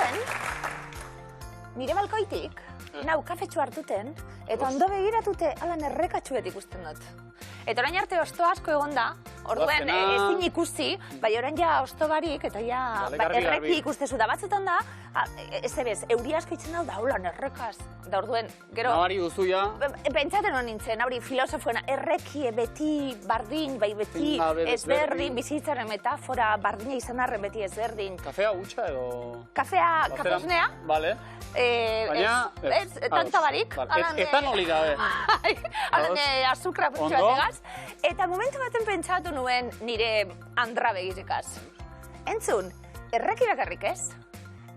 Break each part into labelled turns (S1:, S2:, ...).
S1: orduen, nire balkoitik, nau kafetxo hartuten, eta ondo begiratute, alan errekatxuet ikusten dut. Eta orain arte osto asko egon da, orduen ezin ikusi, bai orain ja osto barik, eta ja erreki ikustezu da. Batzutan da, ez ebez, euri asko itzen da holan errekaz. Da orduen, gero...
S2: Nabari duzu ja...
S1: Pentsaten hon nintzen, hori filosofoena, erreki beti bardin, bai beti ezberdin, bizitzaren metafora, bardina izan arren beti ezberdin.
S2: Kafea gutxa edo...
S1: Kafea kaposnea.
S2: Bale.
S1: Baina... Ez, tanta barik.
S2: Etanoli gabe.
S1: Alan azukra putxu bat egaz. Eta momentu baten pentsatu nuen nire andra begizekaz. Entzun, erreki bakarrik ez?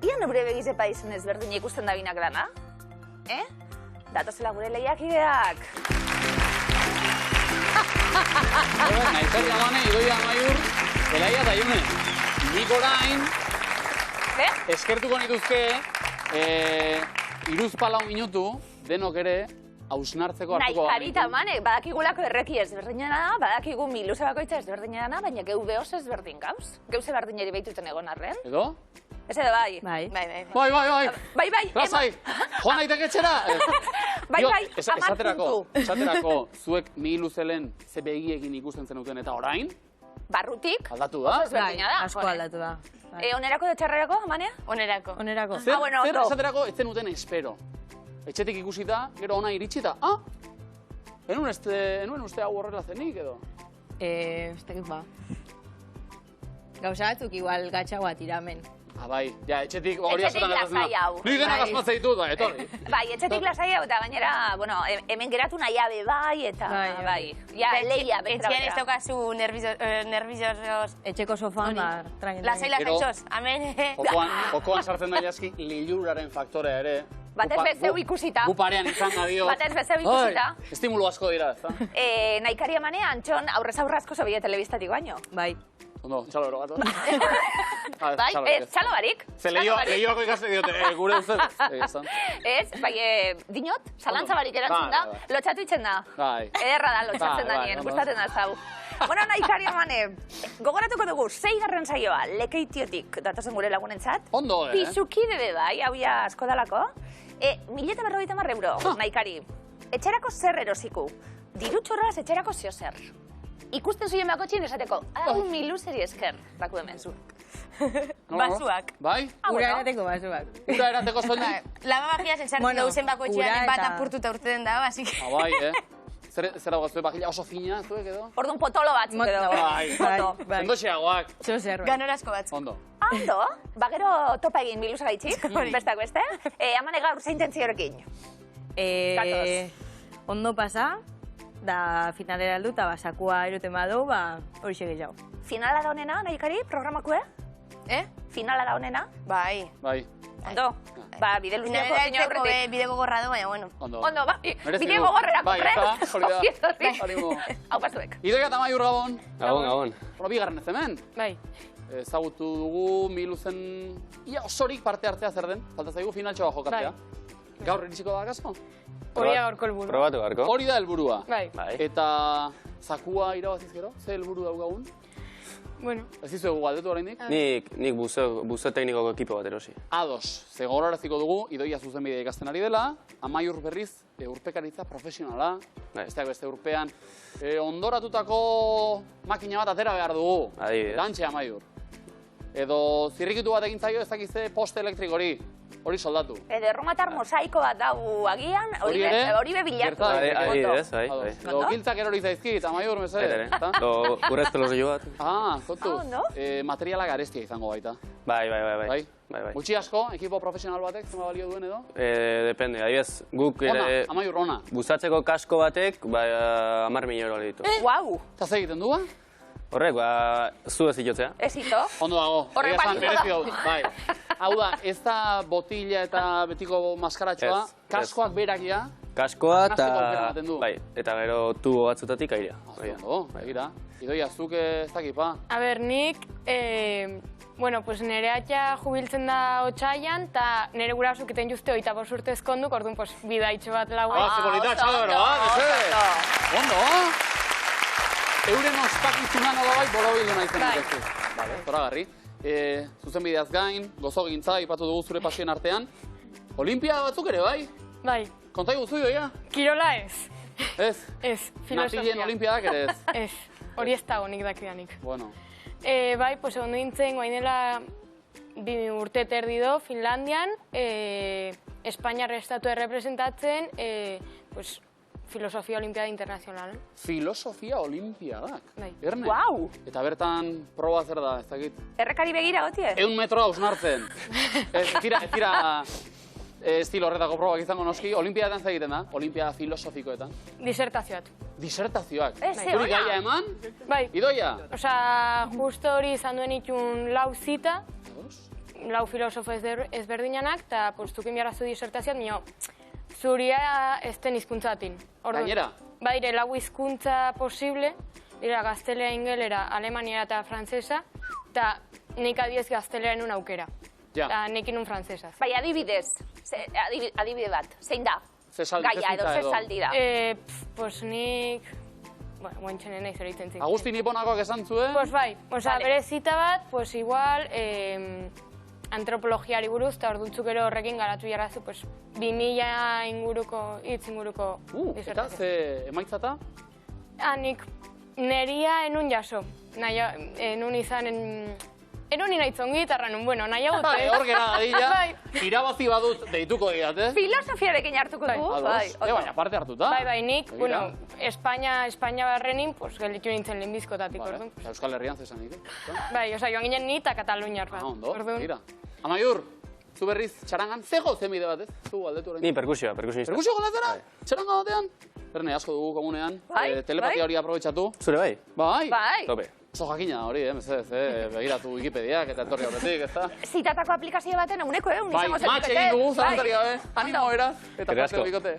S1: Ia nure begizepa izan ezberdin ikusten da binak dana? Datozela gure lehiakideak.
S2: Naizerri amane, Idoia Amaiur, Zelaia eta June. Nik orain, eskertuko nituzke, 34 minutu, denok ere, hausnartzeko hartuko
S1: Naikari eta amane, badakigulako erreki ezberdina da, badakigu miluze bakoitza ezberdina dana, baina geu behoz ezberdin gauz. Geuze berdinari behituten egon arren.
S2: Edo?
S1: Ez edo bai.
S2: Bai. Lasai, joan aitek etxera.
S1: Bai, amar puntu.
S2: Esaterako, zuek miluzelen ze begiekin ikusten zenuten eta orain?
S1: Barrutik.
S2: Aldatu da?
S1: Ezberdina da.
S3: Asko aldatu da.
S1: Onerako da txarrerako, amanea?
S3: Onerako.
S2: Zer esaterako ez zenuten espero? Etxetik ikusita, gero ona iritsita. Enuen uste hau horrela zenik edo?
S3: Ez tekit ba. Gauza batzuk igual gatxagoa tiramen.
S2: Bai, ja, etxetik hori azotan
S1: lasai hau.
S2: Nik denak asmatzea ditut, etorri.
S1: Bai, etxetik lasai hau eta gainera, bueno, hemen geratu nahiabe bai, eta bai. Ja, leia, betra.
S4: Etxean ez daukazu nerviziosos...
S3: Etxeko sofan, tranquila.
S4: Lasai lasaitxos, amen.
S2: Jokoan sartzen da jaski liluraren faktorea ere.
S1: Batez bezeu ikusita.
S2: Gu parean izan gadio.
S1: Batez bezeu ikusita.
S2: Estimulu asko dira, ez da?
S1: Naikari amanea, Antxon, aurrez aurrazko zobide telebistatik baino.
S3: Bai.
S2: Ondo, txalo bero gatu.
S1: Bai, txalo barik.
S2: Ze lehioako ikaste diote, gure ustez.
S1: Ez, bai, dinot, zalantza barik erantzun da, lotxatu itzen da. Ederra da, lotxatzen da nien, gustatzen da zau. Bueno, Naikari amane, gogoratuko dugu, 6. saioa, Lekeitiotik datozen gure lagunentzat.
S2: Ondo,
S1: Pizuki bebe bai, hau ja asko dalako. 1.050 euro, Naikari. Etxerako zer erosiku. Dirutxorraz etxerako zio zer. Ikusten zuien bakotxin esateko, hau miluzeri esker, baku hemen zuak.
S4: Basuak.
S2: Bai?
S3: Ura erateko basuak.
S2: Ura erateko zoin?
S4: Lama bagiaz entzartu dauzen bakotxean bat apurtuta urteten dago, así que...
S2: Bai, Zer dago zuen bakila oso fina, zuek edo?
S1: Orduan potolo batzuk edo.
S2: Bai, sendoxeagoak.
S4: Ganorazko batzuk.
S2: Ondo.
S1: Ondo, bagero topa egin miluza gaitxik, bestak beste. Amane gaur, zein tentziorekin?
S3: Ondo pasa. Da finalera aldu eta basakua eruten badu, hori sege jau.
S1: Finala da honena, Naikari, programakue? Finala da honena?
S4: Bai.
S1: Ondo, bide luzeako zine horretik.
S4: Bide gogorra du, baina, bueno.
S1: Ondo, bide gogorrerako,
S2: Harimo.
S1: Hau pasuek.
S2: Idoia eta Amaiur gabon.
S5: Gabon.
S2: Bigarren ez hemen.
S3: Bai.
S2: Ezagutu dugu miluzen ia osorik parte hartzea zer den. Falta zaigu finaltxoa jokatzea. Gaur iritsiko da kaso?
S3: Hori da gaurko helburua.
S5: Probatu gaurko.
S2: Hori da helburua.
S3: Bai.
S2: Eta zakua irabaziz gero? Ze helburu daugagun?
S3: Bueno.
S2: Ez dizuegu galdetu oraindik?
S5: Nik buzo teknikoko ekipo bat erosi.
S2: Ados. Ze gogoraraziko dugu, Idoia zuzenbidea ikasten ari dela, Amaiur berriz urpekaritza profesionala, besteak beste urpean. Ondoratutako makina bat atera behar dugu.
S5: Adibidez.
S2: Dantxe Amaiur. Edo zirrikitu bat egin zaio ez dakize poste elektrikori. Hori soldatu.
S1: Edo erromatar mosaiko bat dago agian, hori be bilatu.
S5: Adibidez, bai.
S2: Edo giltzak erori zaizkit, Amaiur, mesede.
S5: Urrezko lorri bat.
S2: Kontu. Materialak arestia izango baita.
S5: Bai.
S2: Gutxi asko, ekipo profesional batek, zema balio duen edo?
S5: Depende, adibidez, guk ere...
S2: Amaiur, ona.
S5: Buzatzeko kasko batek, 10.000 euro ditu.
S1: Guau!
S2: Eta zer egiten du, ba?
S5: Horrek, zu ez itotzea.
S1: Ez ito.
S2: Ondo dago.
S1: Horrek balio da.
S2: Bai. Hau da, ez da botila eta betiko maskaratxoa, kaskoak berak ja.
S5: Kaskoa eta gero tubo batzutatik airea.
S2: Ondo, begira. Idoia, zuk ez dakipa?
S6: A ber, nik, pues nire atxa jubiltzen da otxaian, eta nire gurasuk iten juzte 25 urte ezkonduk, orduan bidaitxo bat lagu.
S2: Zipolita, txadoro, Ondo! Euren ospakizuna nola bai bolo bildu nahi zen dutezu. Bale, zoragarri. zuzenbideaz gain, gozogintza, ipatu dugu zure pasioen artean. Olimpiada batzuk ere, bai?
S6: Bai.
S2: Kontai guzu joia?
S6: Kirola ez.
S2: Ez?
S6: Ez, filosofia.
S2: Natilen olimpiadak ere ez?
S6: Ez, hori ez dago nik dakidanik.
S2: Bueno.
S6: Bai, pues ondo nintzen, guain dela 2 urte terdi do, Finlandian, Espainiar estatua representatzen, pues, filosofia olimpiada internazional.
S2: Filosofia olimpiadak?
S6: Bai.
S2: Erne?
S1: Guau!
S2: Eta bertan proba zer da, ez dakit?
S1: Errekari begira gotie?
S2: 100 metroa ausnartzen. Ez tira estilo horretako probak izango noski. Olimpiadan zer egiten da? Olimpiada filosofikoetan.
S6: Disertazioat.
S2: Disertazioak.
S1: Zuri
S2: gaia eman?
S6: Bai.
S2: Idoia?
S6: Osa, justo hori izan duen itxun 4 zita, 4 filosofo ezberdinanak, eta postukin biarrazu disertazioat, nio, zuria ez den hizkuntzatin.
S2: Gainera?
S6: Baire, 4 hizkuntza posible, dira gaztelera, ingelera, alemaniera eta frantzesa, eta nik adiez gaztelera enun aukera.
S2: Ja.
S6: Eta nik inun frantzesaz.
S1: Bai, adibidez, adibide bat, zein da?
S2: Zesaldi,
S1: Gaia edo, zesaldi da.
S6: Pues nik... Bueno, guantxenen nahi zoritzen zik.
S2: Agustin Iponakoak esan zuen?
S6: Pues bai, oza, bere zita bat, pues igual, antropologiari buruz, eta ordutzuk ero horrekin garatu jarrazu, pues, 2000 inguruko, hitz inguruko
S2: Eta ze emaitzata?
S6: Nik neria enun jaso. Enun izan, enun inaitzon gitarra nun, bueno, nahi hau dute.
S2: Hor gera dadila,
S6: Bai.
S2: irabazi badut deituko egiat, eh?
S1: Filosofiarekin hartuko du, bai.
S2: Baina parte hartuta.
S6: Bai, nik, bueno, Espainia barrenin, pues, gelditu nintzen lehenbizkotatik, orduan.
S2: Euskal Herrian zesanik,
S6: Bai, oza, joan ginen ni eta Kataluniar bat.
S2: Ondo, gira. Amaiur, zu berriz txarangan, zego zenbide bat, ez? Zu aldetu orain.
S5: Ni perkusioa, perkusionista.
S2: Perkusio golatzera? Txaranga batean? Berne, asko dugu komunean. Telepatia hori aprobetxatu.
S5: Zure bai?
S2: Bai.
S1: Bai.
S5: Tope.
S2: Oso jakina da hori, mesedez, begiratu Wikipediak eta etorri horretik, ez da?
S1: Zitatako aplikazio baten eguneko,
S2: Bai, matx egin dugu, zalantzari gabe. Animo beraz, eta parte bikote.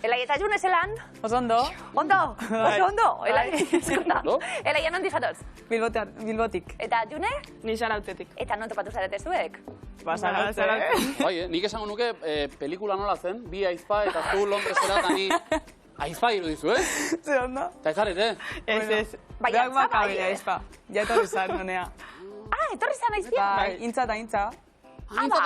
S1: Elai eta June zelan?
S3: Oso ondo.
S1: Ondo, oso ondo. Elai non dizatoz?
S3: Bilbotik.
S1: Eta June?
S6: Ni Zarautetik.
S1: Eta non topatu zarete zuek?
S3: Zarautzen.
S2: Bai, nik esango nuke pelikula nola zen, bi aizpa eta zu Londresera eta ni aizpa irudizu,
S3: Ze ondo?
S2: Eta ez zarete?
S3: Ez.
S1: Bai,
S3: Beak
S1: antza,
S3: bakabila
S1: bai,
S3: aizpa. Ja etorri zan, honea.
S1: Ah, etorri zan aizpia?
S3: Bai, intza eta intza.
S2: Intza.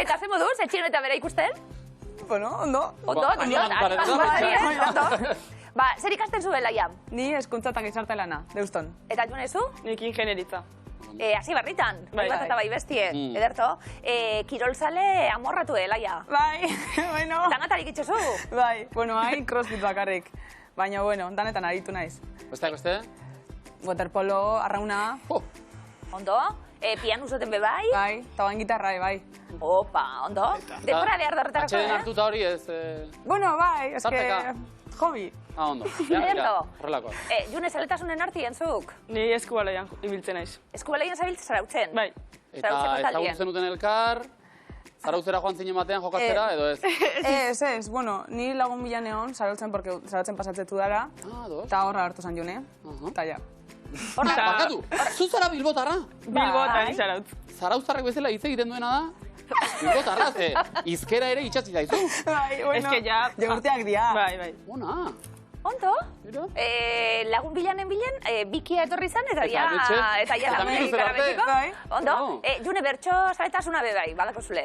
S1: Eta ze moduz, etxien eta bera ikusten?
S3: Bueno, ondo.
S1: Ondo, Ba, zer ikasten zu Elaia?
S3: Ni hezkuntza eta gizarte lana, Deuston.
S1: Eta June zu?
S6: Nik ingenieritza.
S1: Hasi barritan,
S3: Bai,
S1: bat eta bai bestie, ederto. Kirolzale amorratu Elaia.
S3: Bai, bueno.
S1: Danatarik itxosu?
S3: Bai, bueno, hain crossfit bakarrik. Baina, bueno, danetan aritu naiz.
S2: Beste?
S3: Waterpolo, arrauna.
S1: Ondo? Pianu zoten be bai?
S3: Bai, eta bain gitarra, bai.
S1: Opa, ondo? Denbora behar da horretarako,
S2: Atxeden hartuta hori ez...
S3: Bueno, bai, eske...
S2: Tarteka.
S3: Hobby.
S2: Ondo.
S1: Ederto.
S2: Horrelakoa.
S1: June, zaletasunen arti entzuk?
S6: Ni eskubalaian ibiltzen naiz.
S1: Eskubalaian zabiltz Zarautzen?
S6: Bai.
S2: Eta ezagutzen zenuten elkar, Zarautzera joan zinen batean jokatzera, edo ez?
S3: Ez, bueno, ni lagun bila neon, Zarautzen, porque Zarautzen pasatzetu dara. Eta horra hartu zan June, eta ja.
S2: Bakatu, zu zara Bilbotarra?
S6: Bilbota, ni Zarautz.
S2: Zarautzarrek bezala hitz egiten duena da? Bilbotarra, ze izkera ere itxatzi zaizu.
S3: Bai, bueno,
S6: Eske ja...
S3: jogurteak dia.
S6: Bai.
S2: Ona.
S1: Ondo? Lagun bilanen bilen, bikia etorri zan, eta ja lagun
S2: minuz
S1: egitara
S2: arte.
S1: betiko. Ondo? June, bertxo zaletasuna be bai, badako zule.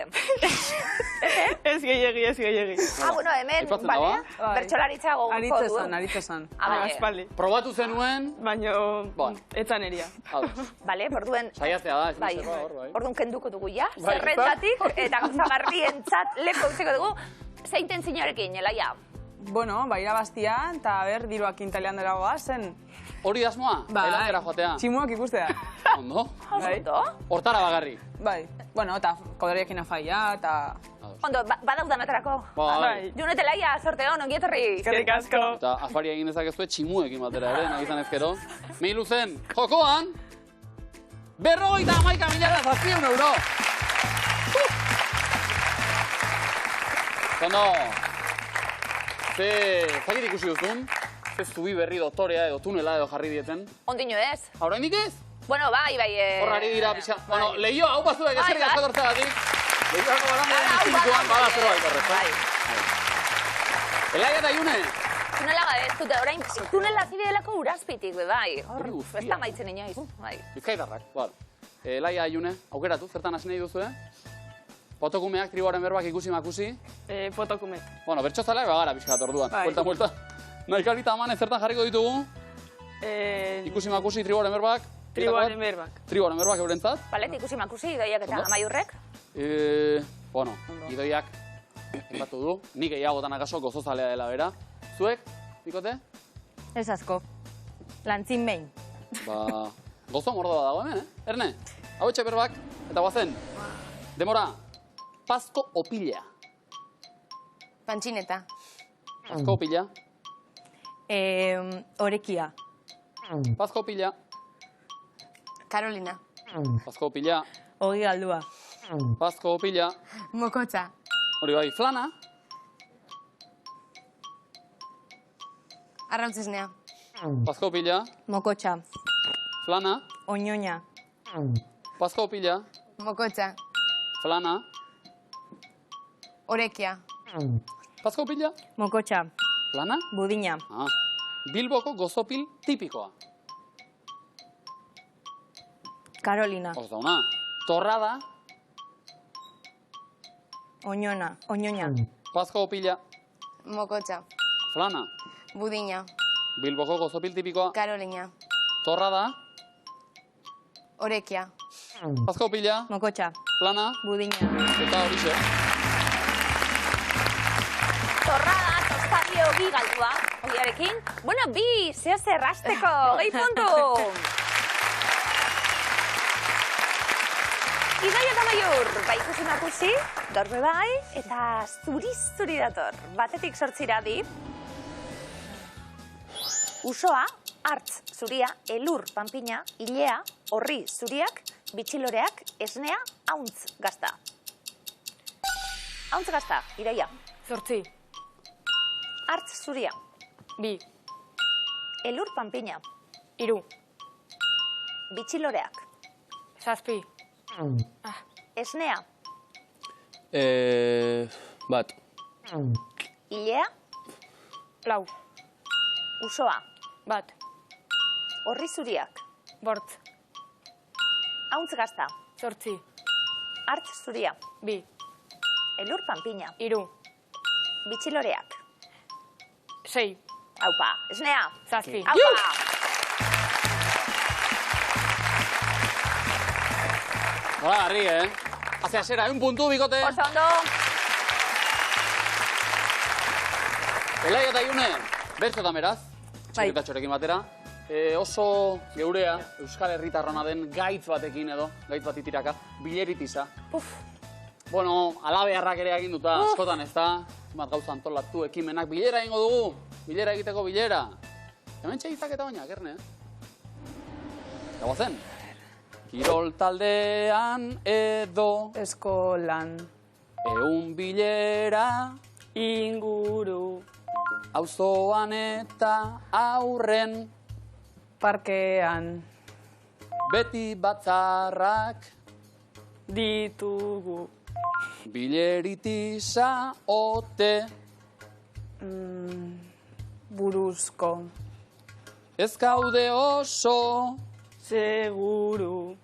S6: Ez gehiegi.
S1: Bueno, hemen, bale, bertxolaritza goguko du.
S3: Aritzezan.
S6: Aspaldi.
S2: Probatu zenuen...
S6: Baina, etzan eria.
S1: Bale, borduen...
S2: Saiatzea da, ez
S1: Bai,
S2: nizera hor, bai.
S1: orduan kenduko dugu ja, zerrentatik, eta gauza garbientzat lepo utzeko dugu, zein tentzinoarekin, Elaia?
S3: Bueno, ba, irabaztia, eta ber, diruak intalian dara goazen.
S2: Hori dasmoa? Elantera joatea.
S3: Tximuak ikustea.
S2: Ondo?
S1: Ondo?
S2: Hortara bagarri.
S3: Bai, bueno, eta kodoriekin afaia, eta...
S1: Ondo, badaudan aterako.
S2: Bai.
S1: June eta Elaia, sorte hon, ongi etorri.
S6: Eskerrik asko.
S2: Eta afaria egin dezakezue tximuekin batera ere, nagizan ezkero. Milu zen, jokoan, 51.000 euro. Ondo. Zakit ikusi duzun, ze zubi berri doktorea edo tunela edo jarri dieten.
S1: Ondino ez?
S2: Hauraindik ez?
S1: Bueno, bai.
S2: Horrari dira pixka. Bueno, lehio, hau bazuek eskerrik asko tortzagatik. Lehioko barandean izkintuan bada zero baita horrez. Elaia eta June,
S1: tunela gabe ez dute, orain tunela zibidelako urazpitik, bai. Hor, ez da maitzen inoiz, bai.
S2: Bizkaitarrak, bal. Laia Aiune, aukeratu, zertan hasi nahi duzu, Fotokumeak, triboaren berbak ikusi-makusi.
S3: Fotokumek.
S2: Bueno, bertxozaleak bagara pixkat orduan. Buelta. Nahikari tamane zertan jarriko ditugu? Ikusi-makusi, triboaren berbak.
S3: Triboaren berbak.
S2: Triboaren berbak eurentzat.
S1: Palet, ikusi-makusi, Idoiak eta Amaiurrek.
S2: Bueno, Idoiak batu du. Nik gehiagotan akaso gozozalea dela bera. Zuek, Bikote?
S4: Ez asko. Lantzin behin.
S2: Ba, gozo mordoa dago hemen, Erne, hau etxe berbak, eta guazen. Demora, Pazko opila.
S4: Pantxineta.
S2: Pazko opila.
S4: Orekia.
S2: Pazko opila.
S4: Karolina.
S2: Pazko opila.
S4: Ogi galdua.
S2: Pazko opila.
S4: Mokotza.
S2: Hori bai, Flana.
S4: Arrauntzesnea.
S2: Pazko opila.
S4: Mokotxa.
S2: Flana.
S4: Oñoña.
S2: Pazko opila.
S4: Mokotza.
S2: Flana.
S4: Orekia.
S2: Pazko opila.
S4: Mokotxa.
S2: Flana.
S4: Budina.
S2: Bilboko gozopil tipikoa.
S4: Karolina.
S2: Oz dauna. Torrada.
S4: Oñona. Oñoña.
S2: Pazko opila.
S4: Mokotxa.
S2: Flana.
S4: Budina.
S2: Bilboko gozopil tipikoa.
S4: Karolina.
S2: Torrada.
S4: Orekia.
S2: Pazko opila.
S4: Mokotxa.
S2: Flana.
S4: Budina.
S2: Eta horixe.
S1: Torrada, tostadio bi galdua, ogiarekin. Bueno, bi, zeo zerrasteko, 2 puntu. Idoia eta Amaiur, bai ikusi-makusi, dorbe bai, eta zuri-zuri dator. Batetik 8 di. Usoa, hartz zuria, elur panpina, ilea, horri zuriak, bitxiloreak, esnea, hauntz gazta. Hauntz gazta, Idoia.
S6: 8.
S1: Hartz zuria.
S6: 2.
S1: Elur panpina.
S6: 3.
S1: Bitxiloreak.
S6: 7.
S1: Esnea.
S5: Bat.
S1: Ilea.
S6: 4.
S1: Usoa.
S6: 1.
S1: Horri zuriak.
S6: 5.
S1: Hauntz gazta.
S6: 8.
S1: Hartz zuria.
S6: 2.
S1: Elur panpina.
S6: 3.
S1: Bitxiloreak.
S6: 6.
S1: Aupa. Esnea.
S6: 7.
S1: Aupa.
S2: Hola, Garri, Hacia zera, 1 puntu, Bikote.
S1: Oso ondo.
S2: Elaia eta Iune, bertxotan beraz.
S4: Bai.
S2: Txorekin batera. Oso geurea, Euskal Herritarrona den gaitz batekin edo, gaitz bat itiraka, bileritiza. Bueno, alabeharrak ere egin duta, askotan ez da. Bat gauza antolatu ekimenak, bilera egingo dugu. Bilera egiteko bilera. Hemen txegizak eta oinak, Erne. Eta guazen. Kirol taldean edo
S3: Eskolan.
S2: Egun bilera
S3: Inguru.
S2: auzoan eta aurren
S3: Parkean.
S2: beti batzarrak
S3: Ditugu.
S2: bileritiza ote
S3: Buruzko.
S2: ez gaude oso
S3: Seguru.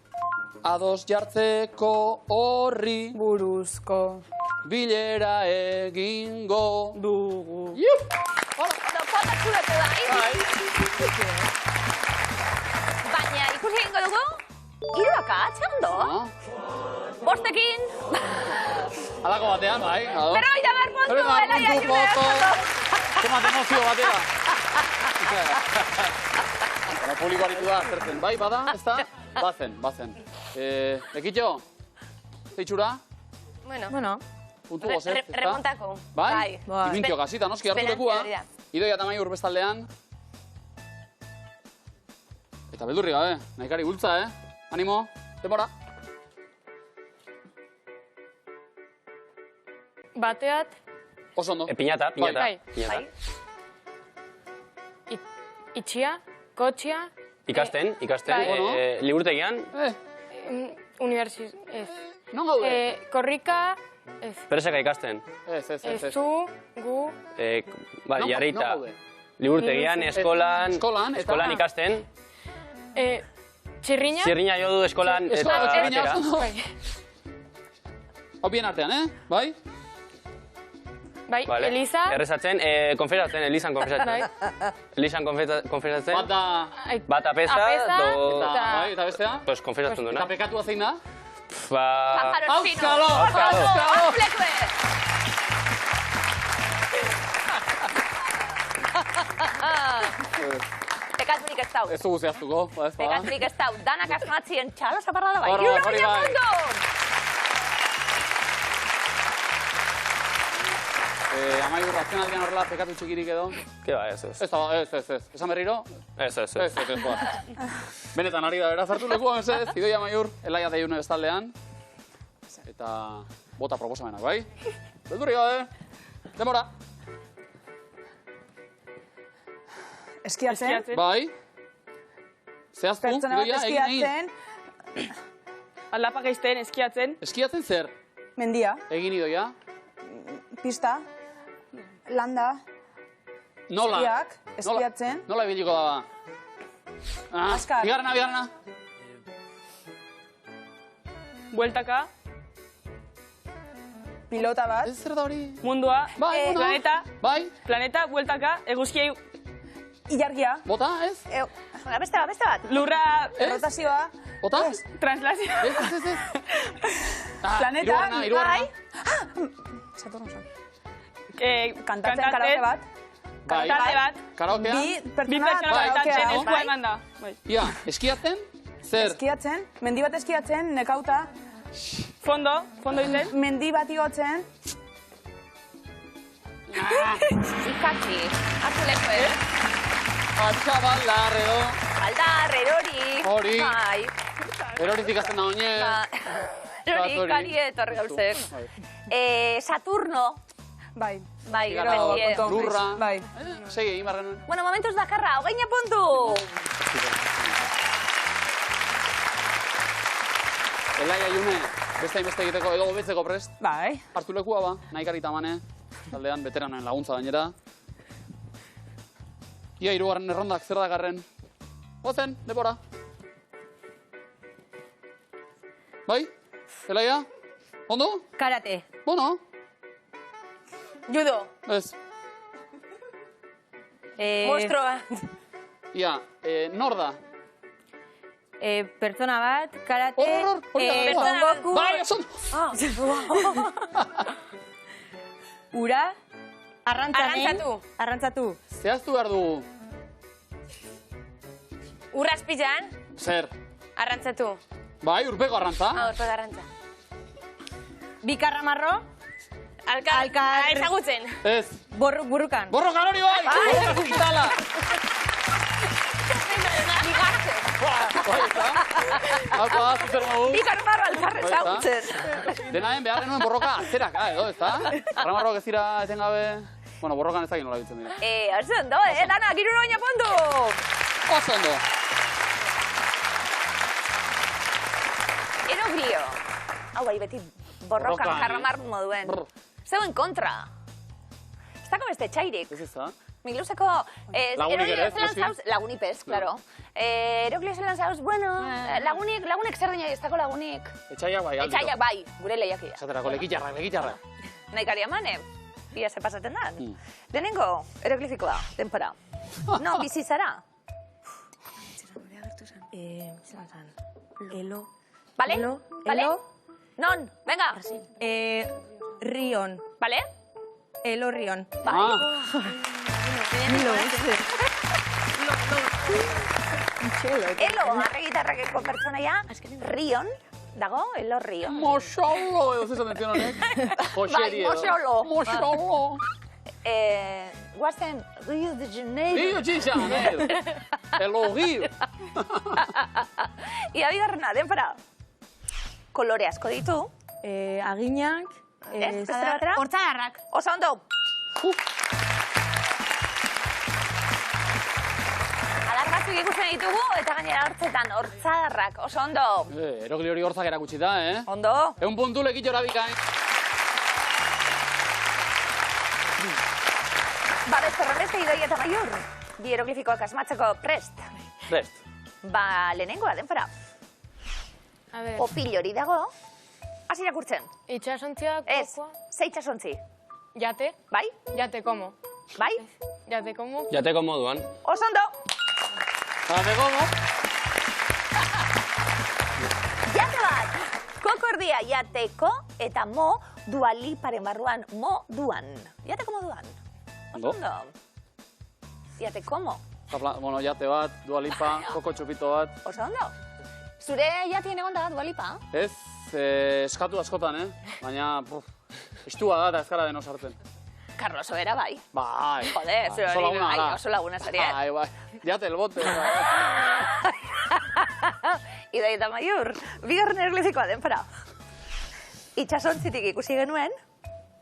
S2: ados jartzeko horri
S3: Buruzko.
S2: bilera egingo
S3: Dugu.
S1: Ondo, potatxu dute da. Baina ikusi egingo dugu, 3 akatz, ondo. Bostekin.
S2: Alako batean, bai.
S1: Pero ya ver puntu, Elaia Iune.
S2: Tomate emozio batera. Publiko aritu da, zertzen. Bai, bada, ez da? Bazen. Ekitxo, zeitxura?
S4: Bueno.
S2: Puntu gozet, ez da?
S4: Remontako.
S2: Bai?
S4: Bai.
S2: Imintio gasita, noski hartu lekua. Idoia eta Amaiur bestaldean. Eta beldurri gabe, nahikari bultza, Animo, demora.
S6: Bateat.
S2: Oso ondo.
S5: Piñata.
S6: Bai. Itxia, kotxia.
S5: Ikasten.
S6: Bai.
S5: Liburutegian.
S6: Ez.
S2: Non gaude?
S6: Korrika, ez.
S5: Presaka ikasten.
S2: Ez.
S6: Zu, gu.
S5: Bai, jarrita. Liburutegian, eskolan ikasten.
S6: Txirrina?
S5: Txirrina jo du eskolan eta atera.
S2: Hau bien artean, bai?
S6: Bai, Eliza.
S5: Errezatzen, konfesatzen, Elizan konfesatzen. Elizan konfesatzen. Bata pesa,
S2: eta bestea?
S5: Pues konfesatzen duena.
S2: Eta pekatua zein da?
S1: Auskalo! Pekaturik ez dau.
S2: Ez dugu zehaztuko.
S1: Pekaturik ez dau. Danak asmatzien txalo zaparra da bai.
S2: Hori bai. Amaiur, azken aldean horrela pekatu txikirik edo?
S5: Ke ba, ez.
S2: Ez. Esan berriro?
S5: Ez.
S2: Benetan ari da, beraz hartu lekua mesez, Idoia Amaiur, Elaia Deiune bestaldean. Eta bota proposamenak, bai? Beldurri gabe, demora.
S3: Eskiatzen.
S2: Bai. Zehaztu, Idoia, egin.
S3: Aldapak eizten, eskiatzen.
S2: Eskiatzen zer?
S3: Mendia.
S2: Egin Idoia.
S3: Pista. Landa.
S2: Nola?
S3: Eskiak, eskiatzen.
S2: Nola ibiliko da ba?
S3: Azkar.
S2: Bigarrena.
S3: Bueltaka. Pilota bat.
S2: Ez zer da hori?
S3: Mundua.
S2: Bai,
S3: Planeta.
S2: Bai.
S3: Planeta, bueltaka. Eguzkiei. Ilargia.
S2: Bota, ez?
S1: Beste bat.
S3: Lurra. Rotazioa.
S2: Bota?
S3: Translazioa.
S2: Ez.
S3: Planeta.
S2: Hirugarrena.
S3: Saturno san. Kantatzen karaoke bat.
S2: Karaoke bat.
S3: Karaokea. Bi pertsona kantatzen eskua eman da.
S2: Ia, eskiatzen? Zer?
S3: Eskiatzen. Mendi bat eskiatzen, nekauta. Fondo izen. Mendi bat igotzen.
S1: Ikaki. Hartu leku,
S2: Atxabaldar edo.
S1: Aldar, erori.
S2: Hori.
S1: Bai.
S2: Erorizik azten da oinez.
S1: Erori, kari etorri gauzek. Saturno.
S3: Bai.
S1: Bai,
S2: gero,
S3: Lurra. Bai.
S2: Segi, egin barren.
S1: Bueno, momentuz dakarra, hogeina puntu.
S2: Elaia June, beste hainbeste egiteko edo gobetzeko prest.
S3: Bai.
S2: Hartu lekua ba, nahi karita mane. Taldean, veteranoen laguntza gainera. Ia, hirugarren errondak zer dakarren. Gozen, debora. Bai? Elaia? Ondo?
S4: Karate.
S2: Bueno.
S4: Judo.
S2: Ez.
S4: Monstro bat.
S2: Ia, nor da?
S4: Pertsona bat, karate.
S2: Pertsona
S4: Goku.
S2: Bai, oso.
S4: Ura. Arrantzatu.
S2: Zehaztu behar dugu.
S4: Urrazpizan.
S2: Zer?
S4: Arrantzatu.
S2: Bai, urpeko arrantza.
S4: Urpeko arrantza. Bikarramarro. Alkar. Ezagutzen.
S2: Ez.
S4: Burrukan.
S2: Borrokan hori bai! Borrokan kitala!
S1: Bigarze.
S2: Bai, eta? Hauko da, zuzer mogu.
S1: Bikarramarro alkar ezagutzen.
S2: Denaen behar genuen borroka atzeraka, edo, ez da? Arramarroak ez dira etengabe... Bueno, borrokan ez da nola bitzen dira.
S1: Oso ondo, Dana, giruro baina puntu!
S2: Oso ondo!
S1: Erogrio. Hau bai, beti borrokan jarramar moduen. Zeuen kontra. Ez dako beste txairik.
S2: Ez ez da?
S1: Migluseko...
S2: Lagunik ere ez,
S1: lagunipez, claro. Eroglio zelan zauz, bueno, lagunik zer dina ez dako lagunik.
S2: Etxaiak bai, aldiko.
S1: Etxaiak bai, gure lehiakia.
S2: Esaterako, lekitxarra.
S1: Nahi kari amane, bia ze pasaten da. Denengo, eroglifikoa, denpora. No, bizi zara.
S4: Elo.
S1: Bale? Non, venga.
S4: Rion.
S1: Bale?
S4: Elo Rion.
S1: Elo, arregitarrakeko pertsonaia, Rion, dago, Elo Rion.
S2: Moxolo, edo zesan entzien honek.
S1: Bai, moxolo.
S2: Moxolo.
S1: Guazen, Rio de Janeiro.
S2: Rio de Janeiro. Elo Rio.
S1: Ia bigarrena, denpora. Kolore asko ditu.
S4: Aginak.
S1: Hortzadarrak. Oso ondo. Adar batzuk ikusten ditugu, eta gainera hortzetan hortzadarrak. Oso ondo.
S2: Erogli hori hortzak erakutsi da,
S1: Ondo.
S2: 1 puntu lekitxora bikain.
S1: Ba, beste horrenbeste Idoia eta Maiur, bi hieroglifikoak asmatzeko prest.
S5: Prest.
S1: Ba, lehenengoa denfora.
S6: A ver,
S1: Opil hori dago, hasi irakurtzen.
S6: itxasontzia,
S1: Ez,
S6: kokoa,
S1: ze itxasontzi.
S6: jate,
S1: Bai?
S6: jate como.
S1: Bai?
S6: Jate como.
S5: Jateko moduan.
S1: Oso ondo.
S2: Jateko, no?
S1: Jate bat. Koko erdia jateko eta mo dualiparen barruan moduan. Jateko moduan. Oso ondo. Jateko mo.
S2: Bueno, jate bat, Dua Lipa, koko txupito bat.
S1: Oso ondo. Zure jatien egon da dualipa?
S2: Ez, eskatu askotan, baina, estua da eta ezkara deno sartzen.
S1: Carlos Sobera bai.
S2: Bai.
S1: Joder, zure
S2: oso
S1: hori
S2: laguna
S1: bai,
S2: gara.
S1: oso laguna zariet.
S2: Bai. Jate el bote.
S1: Idoia eta Maiur, bigarren erglifikoa denfora. Itxasontzitik ikusi genuen,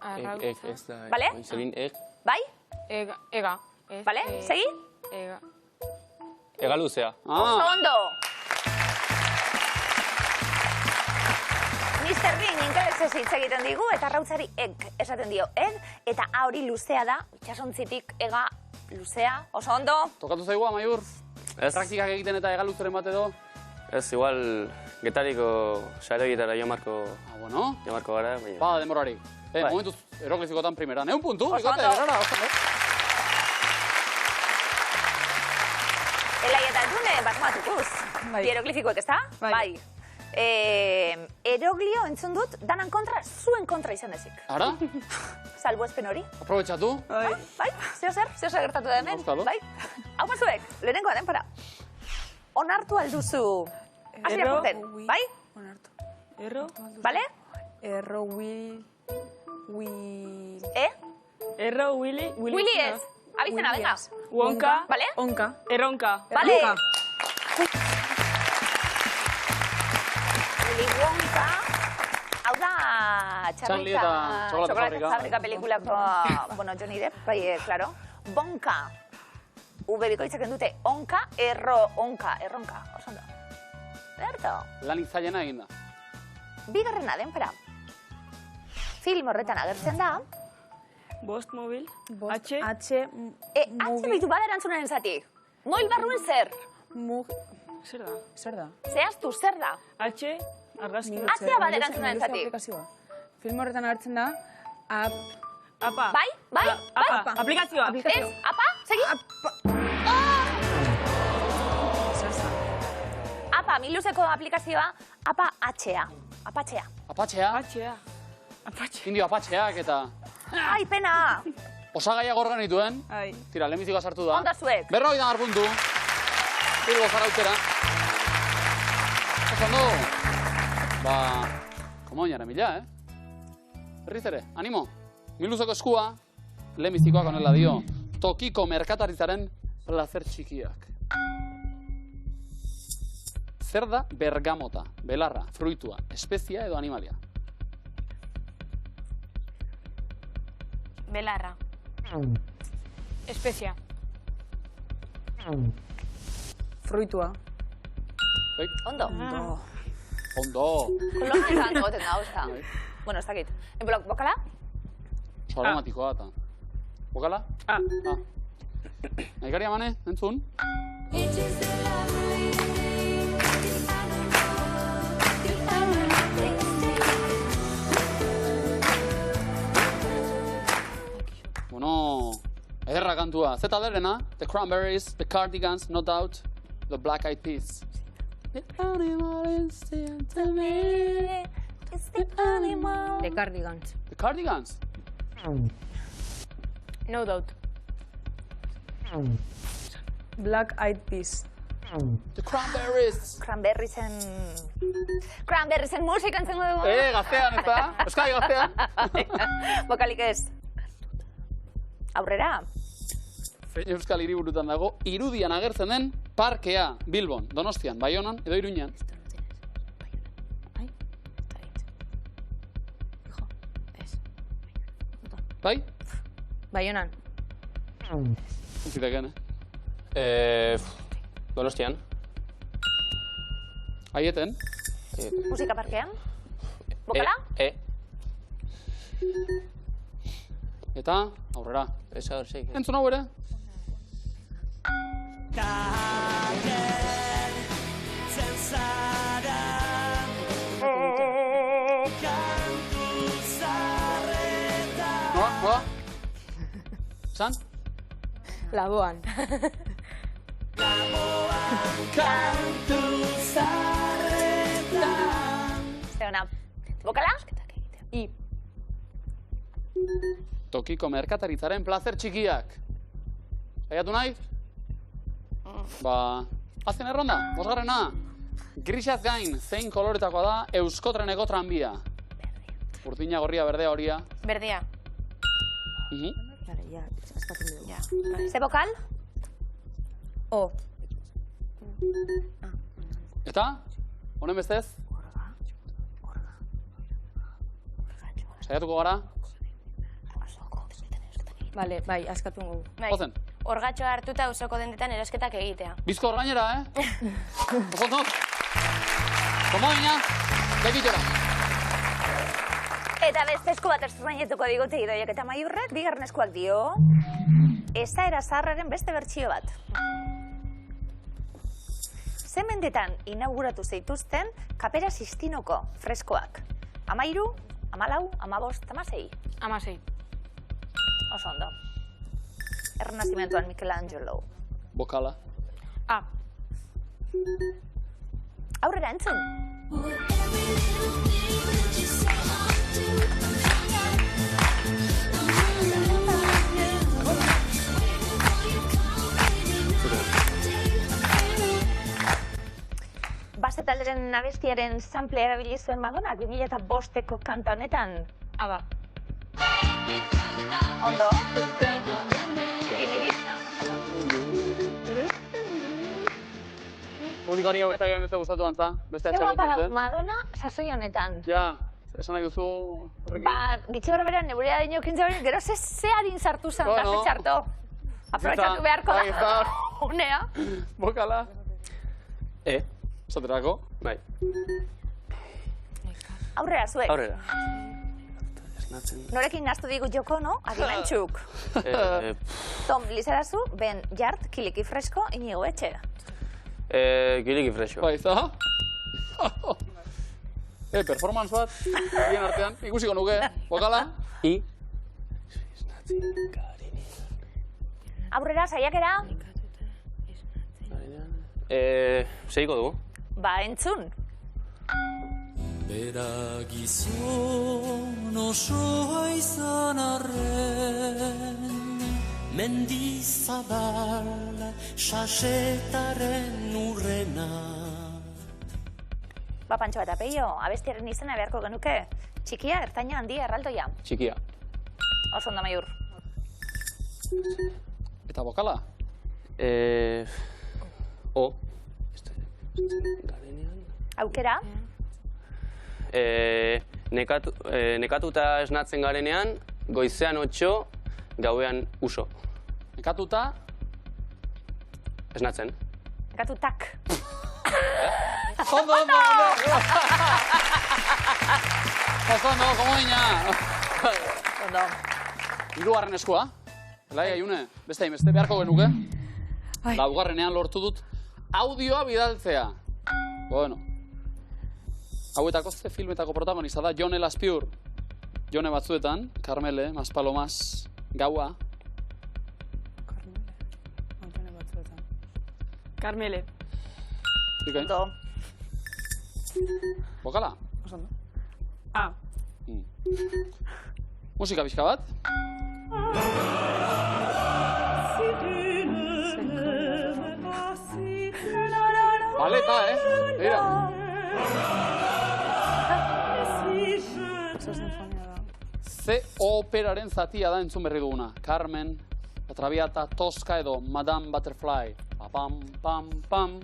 S6: Arrautza.
S5: Ez da.
S1: Bale?
S5: Zelin,
S1: bai?
S6: Ega. Ez,
S1: Bale? Segi?
S6: Ega.
S5: ega luzea.
S1: Oso ondo. Mr. Bean ingelesez hitz egiten digu eta arrautzari eg esaten dio eg, eta A hori luzea da, itxasontzitik ega luzea, oso ondo.
S2: Tokatu zaigua, Maiur?
S5: Ez,
S2: Praktikak egiten eta egaluzeren bat edo?
S5: ez, igual, getariko saregietara jomarko
S2: Bueno.
S5: gara, baina.
S2: Bada demorarik.
S5: Bai.
S2: Momentuz, eroglifikotan primera. 1 puntu,
S1: Oso
S2: bikote,
S1: ondo.
S2: erara, oso ondo.
S1: Elai eta June, basmatukuz.
S3: Bai.
S1: Hieroglifikoek, ez da?
S3: Bai.
S1: Eroglio entzun dut, danan kontra, zuen kontra izan ezik.
S2: Ara,
S1: Salbuespen hori.
S2: aprobetxatu.
S1: Bai, zeo zer gertatu da hemen.
S2: Auskalo.
S1: Bai. Hau zuek, lehenengoa denpora. Onartu alduzu. Hasi irakurten, bai?
S3: Onartu. Erro.
S1: Bale?
S3: Erro, Will.
S7: Erro, Willy.
S1: Willy ez. Abizena, venga.
S7: Wonka.
S1: Bale?
S7: Onka. Erronka.
S1: Bale. Willy Wonka. Hau da,
S2: Charlie eta Txokolate Fabrika.
S1: Fabrika pelikulako, bueno, Johnny Depp, bai, claro. Bonka. Bikoitzak dute onka, erronka. Oso ondo. Berto.
S2: Lanik zailena egin da.
S1: Bigarrena denpera. Film horretan agertzen da.
S7: Bost mobil. H.
S1: Atxe behitu bada erantzunaren zati. Moil barruen zer?
S7: Zer da?
S3: Zer da?
S1: Zehaztu, zer da?
S7: H. Argazki.
S1: Atzea bada erantzunaren zati.
S3: Film horretan agertzen da,
S7: Apa.
S1: Bai?
S7: Apa. Aplikazioa.
S1: Ez, apa? Segi? Apa, miluzeko aplikazioa, apa atxea. Apatxea.
S2: Apatxea,
S7: H.
S2: indio apatxeak eta
S1: Ai, pena.
S2: osagaiak organ dituen.
S3: Ai.
S2: Tira, lehenbizikoa sartu da.
S1: Onda zuek.
S2: 50 puntu. Bilbo Zarautera. Oso ondo. Ba, komoinara mila, Berriz ere, animo. Miluzeko eskua, lehenbizikoak onela dio. Tokiko merkataritzaren plazer txikiak. Zer da bergamota, belarra, fruitua, espezia edo animalia?
S6: Belarra. Espezia.
S3: Fruitua.
S1: Ondo.
S2: Ondo.
S1: Kolonizan egoten da, osta. Bueno, ez dakit. Bokala?
S2: Oso aromatikoa eta. Bokala?
S7: A.
S2: Naikari amane, entzun? Bueno, ederra kantua. Zeta derena, The Cranberries, The Cardigans, No Doubt, The Black Eyed Peas. The animal instinct to me.
S1: It's the animal.
S4: The Cardigans.
S2: The Cardigans?
S6: No doubt.
S3: Black Eyed Peas.
S2: The Cranberries.
S1: Cranberriesen musika entzengo dugu.
S2: Gaztean, ez da? Euskadi gaztean.
S1: Bokalik ez. Aurrera.
S2: Zein euskal hiriburutan dago, irudian agertzen den parkea. Bilbon, Donostian, Baionan edo Iruñan. Bai?
S4: Baionan.
S2: Ziteken,
S5: Donostian.
S2: Aieten.
S1: Musika parkean. Bokala?
S2: Eta, aurrera.
S5: Ez hor, zeik.
S2: Entzun hau ere? Noa? Zan?
S3: Laboan.
S1: Zeona, bokala?
S3: I.
S2: Tokiko merkataritzaren plazer txikiak. Saiatu nahi? Ba, azken erronda, bosgarrena. Grisaz gain, zein koloretakoa da Euskotreneko tranbia? Urdina, gorria, berdea, horia.
S4: Berdea.
S3: Vale, ja, askatzen dugu.
S4: Ja.
S1: Ze bokal?
S3: O.
S2: Eta? Honen bestez? Saiatuko gara?
S3: Vale, bai, askatu dugu.
S4: Bai.
S2: Ozen.
S4: Orgatxoa hartuta auzoko dendetan erosketak egitea.
S2: Bizko orgainera, Oso Komodina, begitera.
S1: Eta bestezko bat estrainetuko digute Idoiak eta Maiurrek, bigarren eskuak dio. Esaera zaharraren beste bertsio bat. Ze mendetan inauguratu zeituzten Kapera Sistinoko freskoak? 13, 14, 15, 16?
S6: 16.
S1: Oso ondo. Errenazimentuan Michelangelo.
S2: Bokala.
S6: A.
S1: Aurrera entzun. Base talderen abestiaren sample erabili zuen Madonna 2005ko kanta honetan.
S6: A da.
S1: Ondo.
S2: Unik hori hau eta joan beste gustatu antza, beste
S1: Zer guapa
S2: atxagotzen.
S1: Madonna sasoi honetan.
S2: Ja, esan nahi duzu...
S1: Ba, gitxe beran neburea dinokin zaberin, gero ze harin sartu zen, da ze txarto. Aprobetxatu beharko da. Unea.
S2: Bokala.
S5: E.
S2: Esaterako.
S5: Bai.
S1: Aurrera zuek.
S5: Aurrera.
S1: Norekin naztu digu joko, no? Adimentxuk. Tom Lizarazu, Ben Jart, Kiliki Fresko, Inigo Etxe.
S5: Kiliki Fresko.
S2: Bai, za? Performance bat, bien artean, ikusiko nuke, bokala.
S5: I.
S1: Aurrera, saiakera.
S5: Seiko dugu.
S1: Ba, entzun.
S8: Bera gizon osoa izan arren, mendizabal sasetaren urrena.
S1: Ba, Pantxo eta Peio, abestiaren izena beharko genuke. Txikia, ertaina, handia, erraldoia.
S2: Txikia.
S1: Oso ondo, Maiur.
S2: Eta bokala?
S5: O.
S1: Aukera.
S5: Nekatuta esnatzen garenean, goizean 8, gauean uso.
S2: Nekatuta?
S5: Esnatzen.
S1: Nekatutak.
S2: Ondo! Ondo, komodina!
S1: Ondo.
S2: Hirugarren eskua. Elai, Aiune, beste hainbeste beharko genuke. Laugarrenean lortu dut audioa bidaltzea. Bueno. Hauetako ze filmetako protagonista da Jone Laspiur. Jone batzuetan, Carmele, Maspalomas, Gaua.
S7: Carmele.
S1: Ondo.
S2: Bokala?
S3: Oso ondo.
S7: A.
S2: Musika pixka bat. Baleta, Begira. Ze operaren zatia da entzun berri duguna. Carmen, La Traviata, Tosca edo Madame Butterfly. Pam, pam, pam.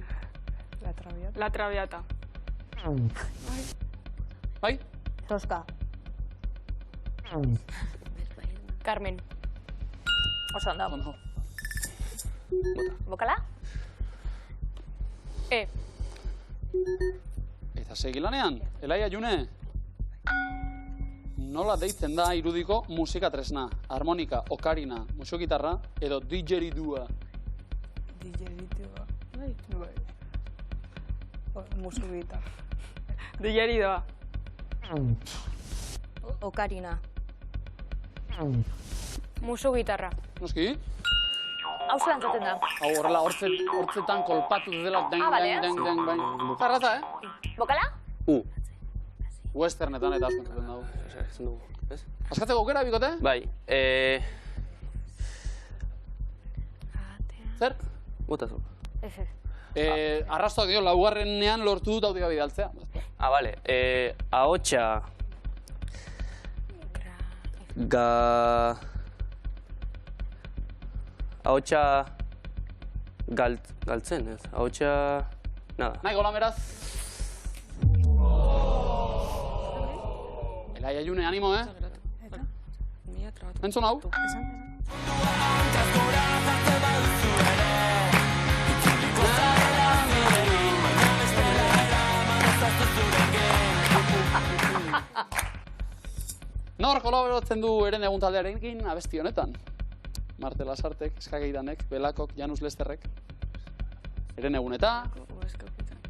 S3: La Traviata.
S7: La Traviata.
S2: Bai?
S3: Tosca.
S6: Carmen.
S1: Oso ondo. Bokala?
S6: E.
S2: Eta segi lanean, Elai Aiune. Nola deitzen da irudiko musika tresna? Harmonika, okarina, musugitarra edo digeridua?
S3: Digeridua. Musugita.
S7: Digeridoa.
S4: Okarina.
S6: Musu gitarra.
S2: Noski?
S1: Hau zelan zaten da.
S2: Hau horrela hortzetan kolpatu dela den, bai. Zarraza,
S1: Bokala?
S2: Westernetan eta asko zaten dago. Askatzeko aukera, bikote?
S5: Bai,
S2: Zer?
S5: botazu.
S2: Arrastoak dio, laugarrenean lortu dut audio bidaltzea.
S5: Bale, ahotsa... Ahotsa... Galtzen, ez? Ahotsa... Nada.
S2: Nahi, gola meraz. Elai Aiune, animo, Entzun hau? Nor kolaboratzen du eren egun taldearekin abesti honetan? Marte Lasartek, Eskageidanek, Belakok, Janus Lesterrek. Eren egun eta...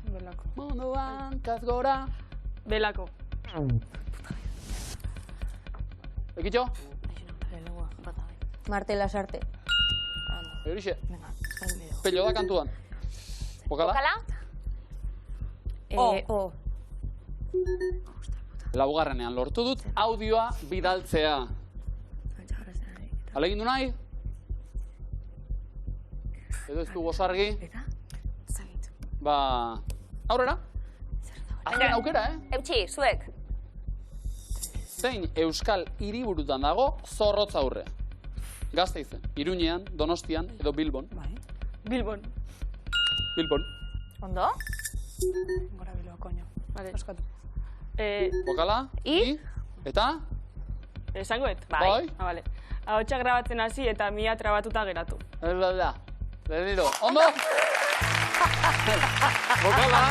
S3: Belako.
S2: Munduan, kazgora...
S7: Belako.
S2: Ekitxo?
S4: Marte Lasarte.
S2: Eurixe. Pello da kantuan. Bokala?
S4: O.
S2: Laugarrenean lortu dut audioa bidaltzea. Alegin du nahi? Edo ez du gozargi? Ba... Aurrera? Azken aukera,
S1: Eutxi, zuek.
S2: Zein euskal hiriburutan dago Zorrotz aurrea? Gasteizen, Iruñean, Donostian edo Bilbon.
S7: Bilbon.
S2: Bilbon.
S1: Ondo?
S3: Gora Bilbao, koño.
S7: Vale.
S3: Oskatu.
S2: Bokala?
S1: I?
S2: Eta?
S7: Esangoet?
S2: Bai.
S7: Vale. Ahotsa grabatzen hasi eta mia trabatuta geratu.
S2: Da. Berriro. Ondo? Bokala?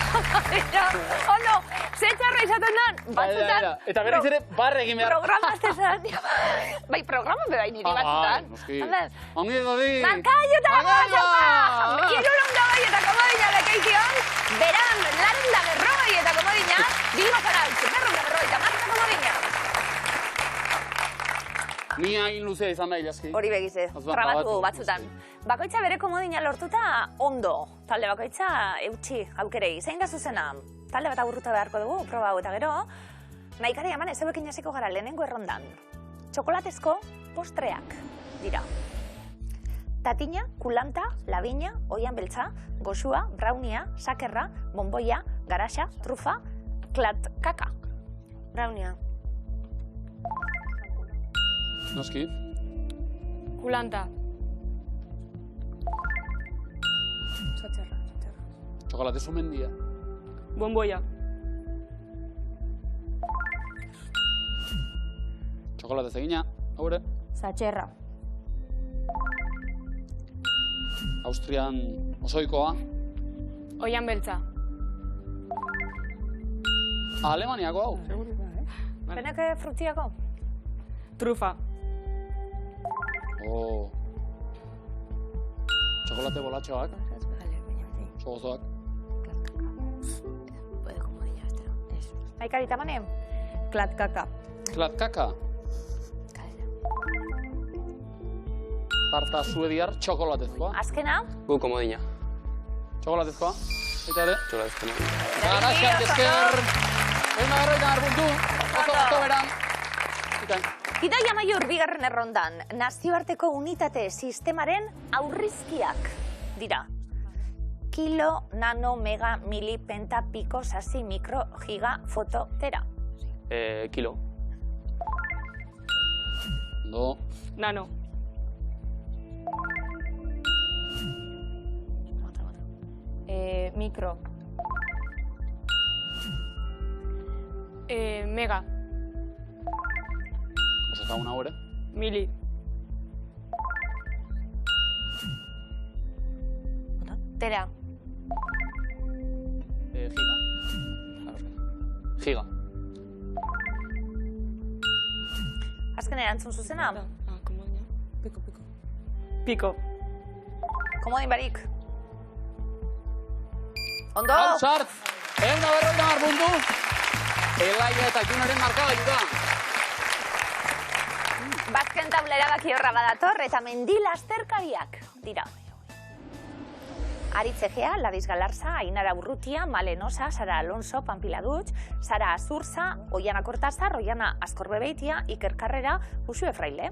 S1: Ondo, ze txarra izaten dan, batzutan...
S2: Eta berriz ere, barre egin behar.
S1: Programa aztezan. Bai, programa bebai niri batzutan.
S2: Noski. Ongi dodi.
S1: Mankaiuta, guazopa! Irurunda bai eta komodina lekeizion, beran, larunda berroi eta komodina, Bilbo Zarautz, berrunda berroi eta marka komodina.
S2: Ni hain luzea izan da ilaski.
S1: Hori begize, trabatu batzutan. Bakoitza bere komodina lortuta ondo. Talde bakoitza eutxi aukerei. Zein da zuzena? Talde bat agurruta beharko dugu, proba hau eta gero. Naikari eman ezeuekin hasiko gara lehenengo errondan. Txokolatezko postreak dira. Tatina, kulanta, labina, oian beltza, goxua, brownia, sakerra, bomboia, garaxa, trufa, klatkaka.
S4: Brownia.
S2: Noski.
S6: Kulanta.
S3: Satxerra.
S2: Txokolate sumendia.
S7: Bomboia.
S2: Txokolate zegina. Haure.
S4: Satxerra.
S2: Austrian osoikoa.
S6: Oian beltza.
S2: Alemaniako hau.
S1: Benek frutiako?
S7: Trufa.
S2: Txokolate bolatxoak. Sogozoak.
S1: Naikari tamane?
S4: Klatkaka.
S2: Klatkaka. Tarta suediar txokolatezkoa.
S1: Azkena?
S5: Gu komodina.
S2: Txokolatezkoa. Eta ere?
S5: Txokolatezkoa.
S2: Garaxak esker. Egun agarroita marpuntu. Oso beran.
S1: Idoia Maior bigarren errondan, nazioarteko unitate sistemaren aurrizkiak dira. Kilo, nano, mega, mili, penta, piko, sasi, mikro, giga, foto, tera.
S5: Kilo.
S2: Ondo.
S7: Nano.
S4: Mikro.
S6: Mega.
S2: Oso eta una hore.
S7: Mili.
S4: Tera.
S5: Giga. Giga.
S1: Azken erantzun zuzena?
S7: Komodina. Piko.
S1: Komodin barik. Ondo!
S2: Hau sart! 150 puntu. Elaia eta Junaren markagailuta.
S1: Bazken taulera baki horra badator eta mendi lasterkariak dira. Aritz Egea, Ladis Galarza, Ainara Urrutia, Malenosa, Sara Alonso, Pampila Dutx, Sara Azurza, Oiana Kortazar, Oiana Azkorbebeitia, Iker Karrera, Uxue Fraile.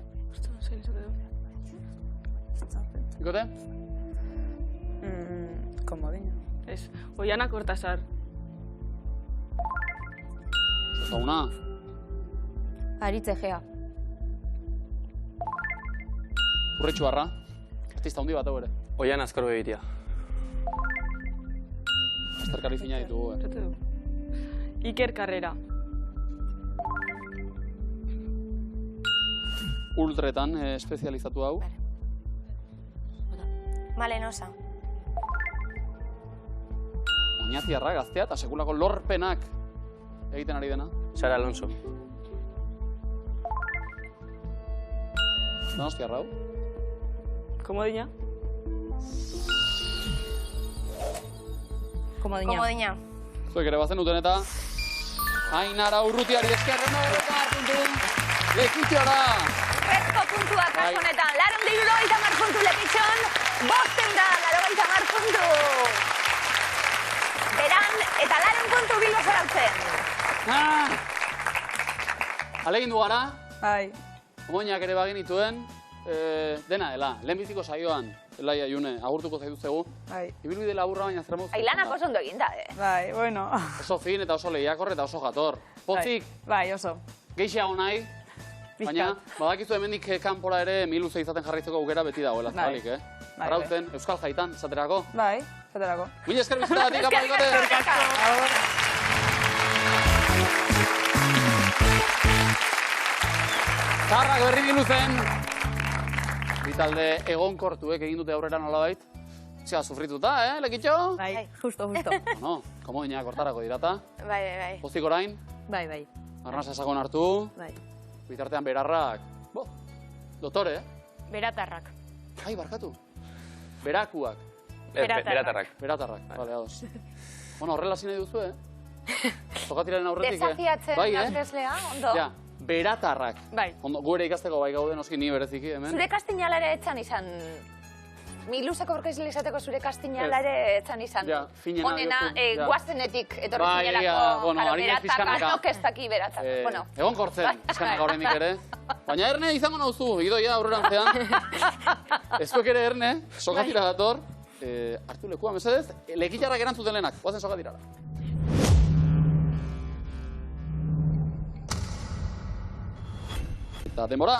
S2: Ikote?
S3: Komodina.
S7: Ez, Oiana Kortazar.
S2: Zauna.
S4: Aritz Egea.
S2: Urretxu barra. Artista hundi bat ere.
S5: Oian azkorbe egitea.
S2: Azterkari fina ditugu.
S7: Iker Karrera.
S2: Ultretan espezializatu hau.
S4: Malenosa.
S2: Oñatiarra gaztea eta sekulako lorpenak egiten ari dena.
S5: Sara Alonso.
S2: Donostiarra hau.
S7: Komodina.
S4: Komodina.
S2: Zuek ere bazen duten eta Ainara Urrutiari eskerren puntu. Lekitxora!
S1: Rezko puntuak kasu honetan, 270 puntu Lekitxon, 580 puntu. Beran eta 200 puntu Bilbo Zarautzen.
S2: Alegin du gara,
S3: Bai.
S2: omoinak ere bagenituen, dena dela, lehenbiziko saioan, Elaia June, agurtuko zaituztegu.
S3: Bai.
S2: Ibilbide laburra baina zer moz.
S1: Ailanak oso ondo eginda,
S3: Bai, bueno.
S2: Oso fin eta oso lehiakor eta oso jator. Potzik,
S3: Bai, oso.
S2: geixiago nahi, baina badakizu hemendik kanpora ere miluze izaten jarraitzeko aukera beti dagoela, zabalik,
S3: Bai,
S2: Arrauten, Euskal Jaitan, esaterako.
S3: Bai, zaterako.
S2: Mila esker bizitatik, apalikote! Zarrak berri biluzen. Bitalde egonkortuek egin dute aurrera nolabait. Txea, sufrituta, Lekitxo?
S4: Bai, justo.
S2: No, komodina kortarako dirata.
S4: Bai.
S2: Pozik orain,
S4: Bai.
S2: arnasa sakon hartu.
S4: Bai.
S2: Bitartean berarrak. Dotore,
S6: Beratarrak.
S2: Ai, barkatu. Berakuak.
S5: Beratarrak.
S2: Beratarrak, bale, ados. Bueno, horrela zine duzu, Tokatiraren aurretik,
S1: Desafiatzen
S2: Bai,
S1: gazteslea, ondo.
S2: Ja, beratarrak.
S6: Bai.
S2: Ondo, gu ere ikasteko bai gaude, noski ni bereziki, hemen.
S1: Zure kastinala ere etzan izan. Miluzako aurkezile izateko zure kastinala ere etzan izan.
S2: Ja, finena
S1: Honena,
S2: diozu, ja.
S1: guazenetik etorri
S2: Bai,
S1: zinelako.
S2: ja, bueno,
S1: Aro,
S2: harinez
S1: beratak,
S2: pixkanaka.
S1: anok ez daki beratak. Bueno.
S2: Egon kortzen, pizkanaka horrendik ere. Baina erne izango nauzu, idoia aurrerantzean. Ezuek ere erne, sokatira dator. Hartu lekua, mesedez, Lekitxarrak erantzuten lehenak, guazen sokatirara. Eta denbora,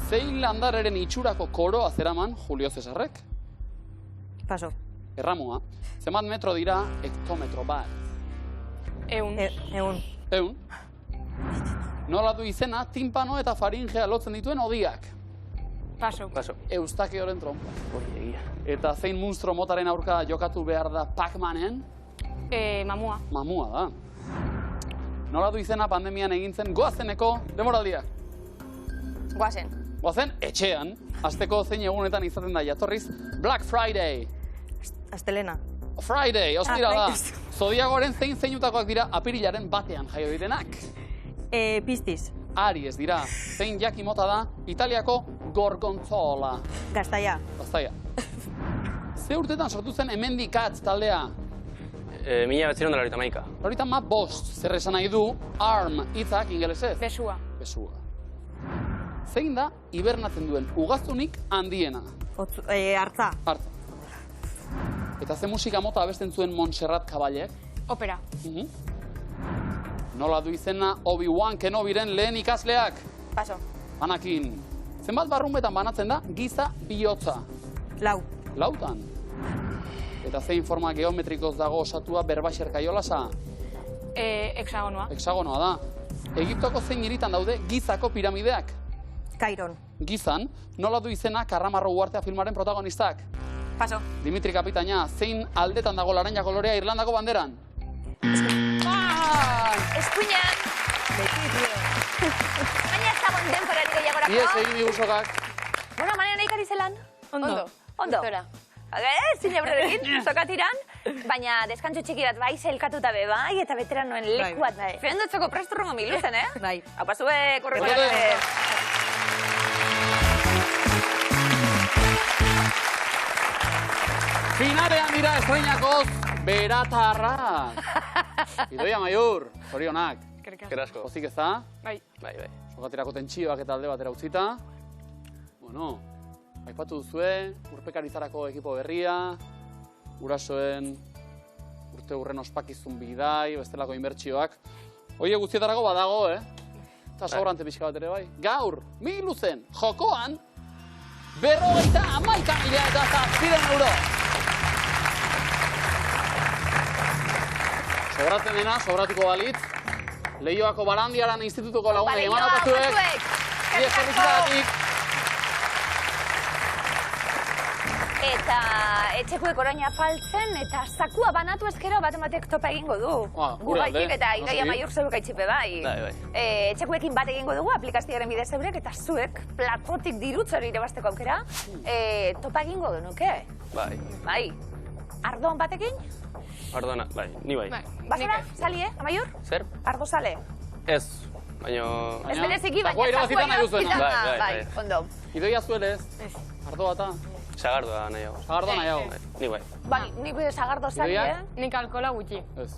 S2: zein landarreren itxurako koroa zeraman Julio Cesarrek?
S4: Paso.
S2: Erramua, zenbat metro dira hektometro bat?
S4: 100.
S2: 100. Nola du izena, timpano eta faringea lotzen dituen odiak?
S6: Paso.
S2: Eustakeoren trompa.
S5: Egia.
S2: Eta zein monstro motaren aurka jokatu behar da Pac-Manen?
S6: Mamua.
S2: Mamua da. Nola du izena pandemian egintzen goazeneko demoraldia? Goazen, etxean. Azteko zein egunetan izaten da jatorriz Black Friday.
S4: Astelena.
S2: Friday, ostira da. Zodiagoaren zeinutakoak dira apirilaren batean jaio direnak.
S4: Pistis.
S2: Aries dira, zein jaki mota da Italiako gorgonzola.
S4: Gaztaia.
S2: Ze urtetan sortu zen Hemendikatz taldea?
S5: 1991.
S2: Horita bost, zer esan nahi du arm hitzak ingelesez?
S6: Besua.
S2: Besua. Zein da hibernatzen duen ugaztunik handiena?
S4: Artza.
S2: Artza. Eta ze musika mota abesten zuen Montserrat Caballek?
S6: Opera.
S2: Nola du izena Obi-Wan Kenobiren lehen ikasleak?
S4: Paso.
S2: Anakin. Zenbat barrunbetan banatzen da giza bihotza?
S4: 4.
S2: Lautan. Eta zein forma geometrikoz dago osatua Berbaxer kaiolasa?
S6: Hexagonoa.
S2: Hexagonoa da. Egiptoko zein hiritan daude gizako piramideak?
S4: Kairon.
S2: Gizan, nola du izena Karramarro uhartea filmaren protagonistak?
S4: Paso.
S2: Dimitri Kapitaina, zein aldetan dago laranja kolorea Irlandako banderan?
S1: Eskuinean. Baina ez dagoen denbora
S2: Iez egin digusokak.
S1: Bueno, Mariana ikari zelan?
S6: Ondo.
S1: Ondo. Zine aurrerekin, sokatiran, baina deskantzu txiki bat bai, zelkatuta be bai, eta veteranoen leku bat bai. Fendotzeko presturrongo miluzen, eh?
S3: Bai.
S1: Hau pasue, kurrikoak.
S2: Finalean dira estreinakoz beratarrak. Idoia Maiur, zorionak.
S5: Gerasko.
S2: Pozik ez da?
S6: Bai.
S2: Sokaterako tentsioak eta alde batera utzita. Bueno, aipatu duzue, urpekaritzarako ekipo berria, gurasoen urte hurren ospakizun bidai, bestelako inbertsioak. Oie guztietarako badago, Eta sobrante pixka bat ere bai. Gaur, miluzen, jokoan, 51.000 euro. Sobratzen dena, sobratuko balitz. Leioako Barandiaran institutuko lagunek emanatazuek. Iezkorrizagatik.
S1: Eta etxekuek orain afaltzen, eta zakua banatu ezkero bat ematek topa egingo du. Gugaitik eta Idoia Maiur zeuruk aitxipe bai. Etxekuekin bat egingo dugu, aplikazioaren bidez eurek, eta zuek plakotik dirutz hori irabazteko aukera, topa egingo genuke. Bai. Ardoan batekin?
S5: Ardoana, bai, ni bai.
S1: Bazara, sali, Amaiur?
S5: Zer?
S1: Ardo sale?
S5: Ez, baina...
S1: Ez bereziki, baina
S2: zakua irabazita nahi duzuena.
S1: Bai, ondo.
S2: Idoia zuelez? Ez. Ardo bata?
S5: Sagardoa nahiago.
S2: Sagardoa nahiago?
S5: Ni bai.
S1: Bai, nik sagardo sali,
S6: Nik alkola gutxi.
S2: Ez.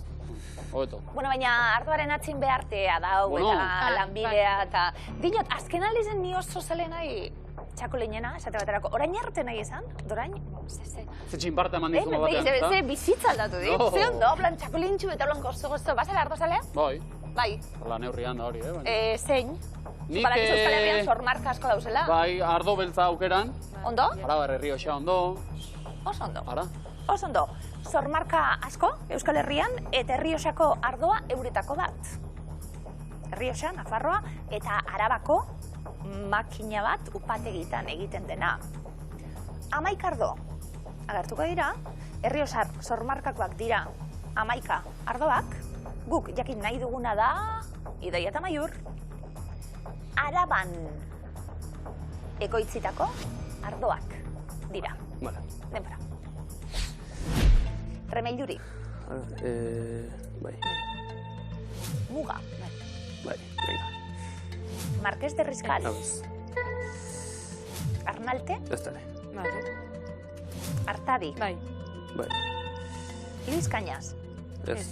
S2: Hobeto.
S1: Bueno, baina ardoaren atzin behartea dau, eta lanbidea, eta... Dinot, azken aldizen ni oso zale nahi txakolinena, esate baterako. Orain arte nahi esan? Dorain?
S2: Ze txinparta eman dizu batean, eta?
S1: Ze bizitza aldatu dit. Ze ondo, plan txakolintxu eta plan gozo-gozo. Bazala ardo zalea?
S2: Bai.
S1: Bai.
S2: Hala neurrian da hori,
S1: Zein? Balakizu Euskal Herrian sormarka asko dauzela.
S2: Bai, ardo beltza aukeran.
S1: Ondo?
S2: Arabar Errioxa ondo.
S1: Oso ondo.
S2: Ara?
S1: Oso ondo. Sormarka asko Euskal Herrian eta Errioxako ardoa euretako bat. Errioxa, Nafarroa eta Arabako makina bat upategitan egiten dena. 11 ardo agertuko dira, Errioxar sormarkakoak dira 11 ardoak, guk jakin nahi duguna da, Idoia eta Maiur, Araban ekoitzitako ardoak dira.
S5: Bale.
S1: Denbora. Remeiluri.
S5: Bai.
S1: Muga.
S5: Bai, venga.
S1: Marqués de Riscal. Arnalte.
S5: Ez dara.
S1: Artadi.
S6: Bai.
S5: Bai.
S1: Luis Cañas.
S5: Ez.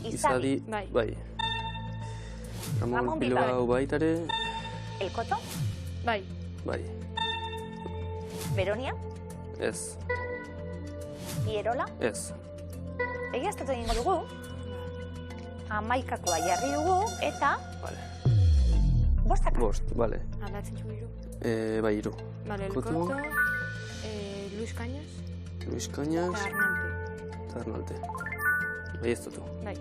S1: Izadi.
S5: Bai. Ramon Bilbao baitare.
S1: El Coto.
S6: Bai.
S5: Bai.
S1: Beronia.
S5: Ez.
S1: Ierola.
S5: Ez.
S1: Egiaztatu egingo dugu. 11koa jarri dugu, eta...
S5: Vale.
S1: Bostaka.
S5: Bost, vale.
S6: Aldatzen txu iru.
S5: Bai, iru.
S6: Vale, El Coto, Luis Cañas.
S5: Luis Cañas.
S6: Eta
S5: Arnalte. Bai, ez dutu.
S6: Bai.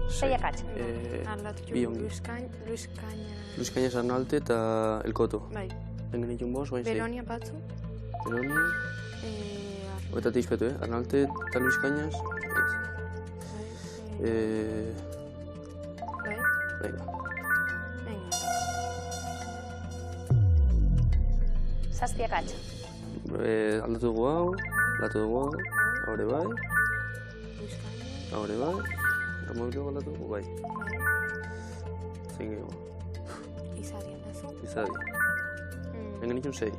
S1: Seiak atx.
S5: Biongi. Luis Cañas, Arnalte eta El Coto.
S6: Bai.
S5: Engen itun bost, bain zei.
S6: Beronia batzu.
S5: Beronia. Eta tizpetu, Arnalte eta Luis Cañas.
S6: Bai.
S5: Venga.
S1: Zazpiak atx.
S5: Aldatu dugu hau, haure bai. Haure bai. Ramon Bilbao aldatu dugu, bai. Zein gehiago.
S6: Izadi aldazu.
S5: Izadi. Engen itun zei.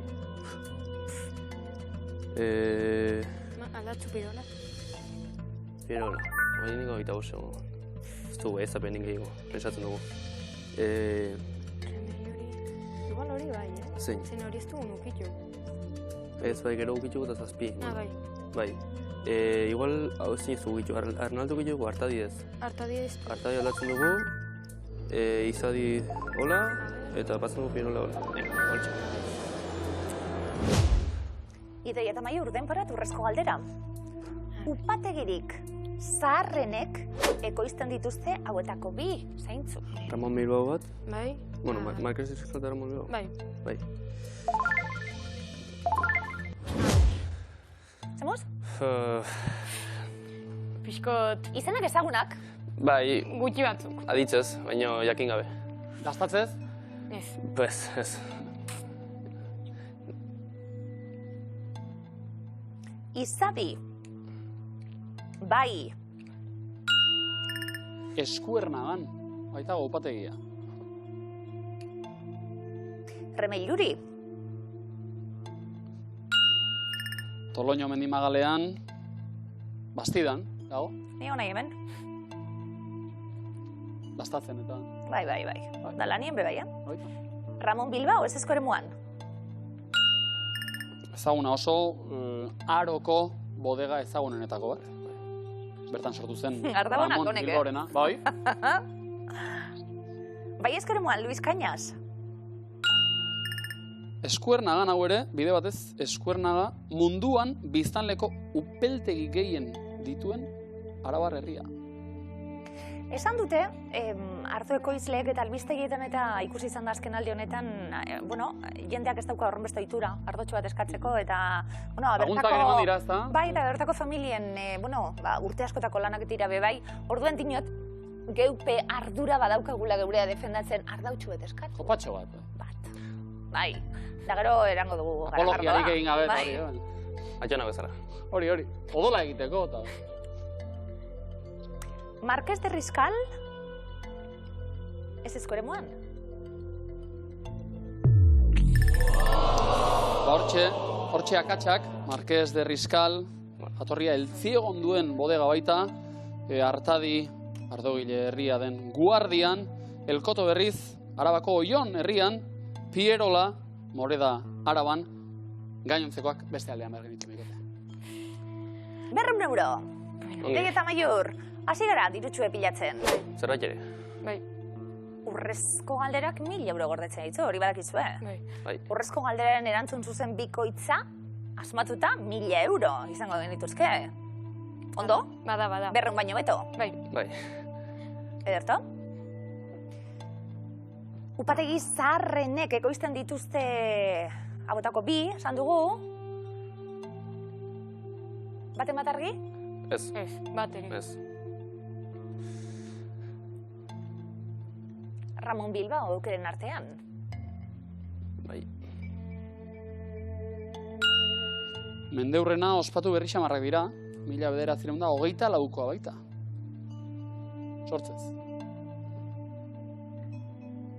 S6: Aldatzu Pirola.
S5: Pirola. Baina niko gaita bosean. Ez dugu ez apenin gehiago. Pensatzen dugu.
S6: Igual hori bai,
S5: Zein?
S6: Zein hori ez dugu nukitu.
S5: Ez bai gero ukitu eta zazpi.
S6: Bai.
S5: Bai. Igual hau ezin ez ukitu. Arnaldo ukitu dugu, Artadi ez.
S6: Artadi ez.
S5: Artadi aldatzen dugu. Izadi hola. Eta patzen dugu Pirola hola. Holtxe.
S1: Idoia eta Maiur, denbora urrezko galdera. Upategirik zaharrenek ekoizten dituzte hauetako bi, zeintzu?
S5: Ramon Bilbao bat.
S6: Bai.
S5: Bueno, Marqués de Riscal eta Ramon Bilbao.
S6: Bai.
S5: Bai.
S1: Zemuz?
S6: Piskot.
S1: Izenak ezagunak.
S5: Bai,
S6: Gutxi batzuk.
S5: aditzez, baina jakin gabe.
S2: Gastatzez?
S6: Ez.
S5: Pues, ez.
S1: Izabi. Bai.
S2: Eskuernagan. Baita upategia.
S1: Remelluri.
S2: Toloño mendimagalean, Bastidan, dago?
S1: Ni hona hemen.
S2: Dastatzen eta...
S1: Bai. Da lanien be bai,
S2: Baita.
S1: Ramon Bilbao, ez esko eremuan.
S2: Ezaguna oso aroko bodega ezagunenetako bat. Bertan sortu zen
S1: Ardabonak
S2: Ramon
S1: honek,
S2: Bilbaorena. Bai?
S1: Bai esko eremuan, Luis Cañas.
S2: Eskuernagan hau ere, bide batez, Eskuernaga munduan biztanleko upeltegi gehien dituen Arabar herria.
S1: Esan dute, Arto ekoizleek eta albistegietan eta ikusi izan da azken aldi honetan, jendeak ez dauka horren beste ohitura, ardotxo bat eskatzeko, eta,
S2: Laguntzak ere eman dira, ezta?
S1: Bai, eta bertako familien, urte askotako lanak dira be bai, orduen dinot, geupe ardura badaukagula geurea defendatzen ardautxu bet eskat.
S2: Jopatxo bat.
S1: Bai, da gero erango dugu.
S2: Apologiarik egin gabe.
S1: Bai.
S5: Atxana bezala.
S2: Hori. Odola egiteko eta...
S1: Marqués de Riscal? Ez esko eremuan?
S2: Hortxe akatsak, Marqués de Riscal, jatorria eltziegon duen bodega baita, Artadi, Ardogile herria den Guardian, Elkoto berriz, Arabako Oion herrian, Pierola, Moreda, Araban, gainontzekoak beste aldean behar genitzen bikote.
S1: 100 euro. Dei eta maior, hasi gara dirutxue pilatzen.
S5: Zerbait ere?
S6: Bai.
S1: Urrezko galderak 1000 euro gordetzen ditu, hori badakizue.
S5: Bai.
S1: Urrezko galderaren erantzun zuzen bikoitza, asmatuta 1000 euro izango genituzke. Ondo?
S6: Bada.
S1: 100 baino beto.
S5: Bai.
S1: Ederto? Upategi zaharrenek ekoizten dituzte hauetako 2, esan dugu. Baten bat argi?
S5: Ez.
S6: Ez, bateri.
S5: Ez.
S1: Ramon Bilbao eukeren artean.
S5: Bai.
S2: Mendeurrena ospatu berri xamarrak dira, 1924koa baita. Sortzez.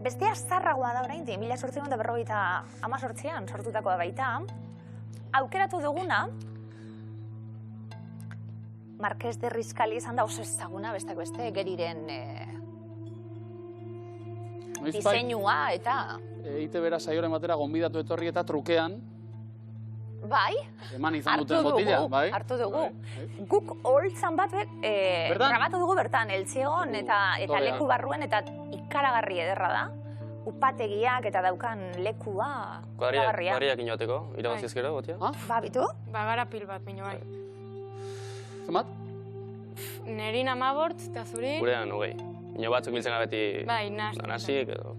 S1: Bestea zarragoa da oraindik, 1858an sortutakoa baita. Aukeratu duguna, Marqués de Riscal izan da oso ezaguna, besteak beste, geriren diseinua eta...
S2: Eite bera saioren batera gonbidatu etorri eta trukean.
S1: Bai,
S2: Eman izan duten botila, bai?
S1: Hartu dugu. Guk holtzan bat grabatu dugu bertan, eltziegon eta leku barruen eta ikaragarri ederra da. Upategiak eta daukan lekua ikaragarria.
S5: Kuadriak inoateko, irabazizkero, botia?
S1: Ba, bitu?
S6: Ba, gara pil bat, minio bai.
S2: Zemat?
S6: Nerin 15 eta zuri...
S5: Gurean, 20. Ino batzuk biltzen gabeti...
S6: Bai,
S5: nasik edo...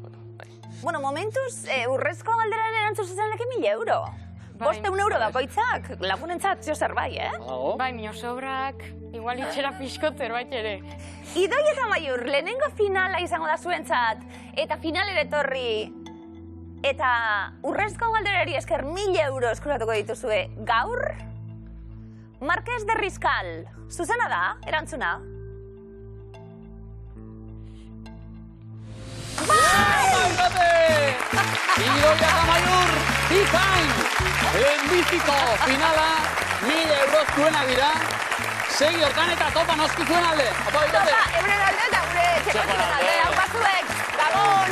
S1: Bueno, momentuz, urrezko galderaren erantzun zuzen leke 1000 euro. 500 euro bakoitzak, lagunentzat zio zerbait,
S6: Bai, mio sobrak, igual itxera pixkot zerbait ere.
S1: Idoi eta Maiur, lehenengo finala izango da zuentzat, eta finalera etorri, eta urrezko galderari esker 1000 euro eskuratuko dituzue gaur, Marqués de Riscal, zuzena da, erantzuna?
S2: Idoi eta Maiur, bikain! Lehenbiziko finala, 1000 euro zuenak dira. Segi hortan eta topa noski zuen alde.
S1: Topa, euren alde eta gure txekotxen alde. Hau pasuek, Gabon!